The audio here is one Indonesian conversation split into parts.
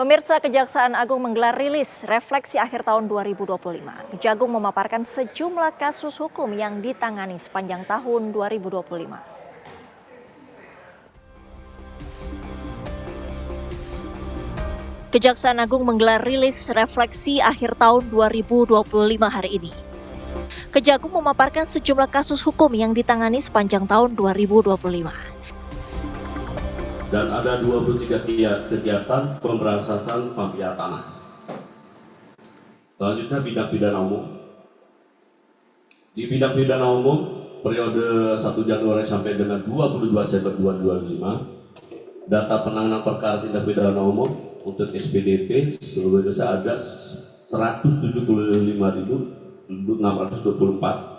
Pemirsa, Kejaksaan Agung menggelar rilis refleksi akhir tahun 2025. Kejagung memaparkan sejumlah kasus hukum yang ditangani sepanjang tahun 2025. Kejaksaan Agung menggelar rilis refleksi akhir tahun 2025 hari ini. Kejagung memaparkan sejumlah kasus hukum yang ditangani sepanjang tahun 2025. Dan ada 23 kegiatan pemberantasan mafia tanah. Selanjutnya bidang pidana umum. Di bidang pidana umum periode 1 Januari sampai dengan 22 Desember 2025, data penanganan perkara tindak pidana umum untuk SPDP seluruh Indonesia ada 175.624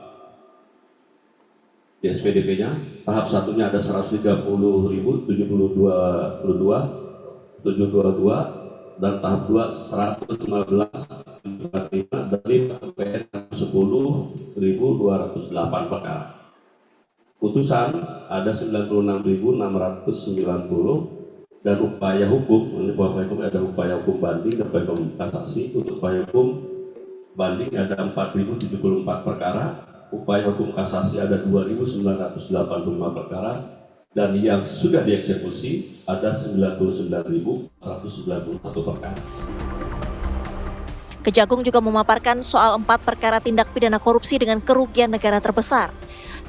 di SPDP-nya. Tahap satunya ada 130.722 dan tahap 2 115 dari PN 10.208 perkara. Putusan ada 96.690 dan upaya hukum, ini upaya hukum ada upaya hukum banding dan upaya hukum kasasi. Untuk upaya hukum banding ada 4.074 perkara. Upaya hukum kasasi ada 2.985 perkara, dan yang sudah dieksekusi ada 99.491 perkara. Kejagung juga memaparkan soal 4 perkara tindak pidana korupsi dengan kerugian negara terbesar.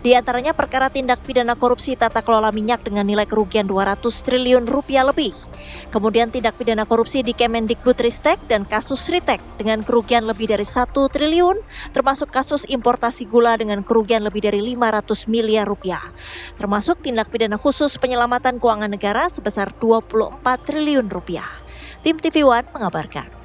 Di antaranya perkara tindak pidana korupsi tata kelola minyak dengan nilai kerugian 200 triliun rupiah lebih. Kemudian tindak pidana korupsi di Kemendikbudristek dan kasus Ritek dengan kerugian lebih dari 1 triliun, termasuk kasus importasi gula dengan kerugian lebih dari 500 miliar rupiah. Termasuk tindak pidana khusus penyelamatan keuangan negara sebesar 24 triliun rupiah. Tim TV One mengabarkan.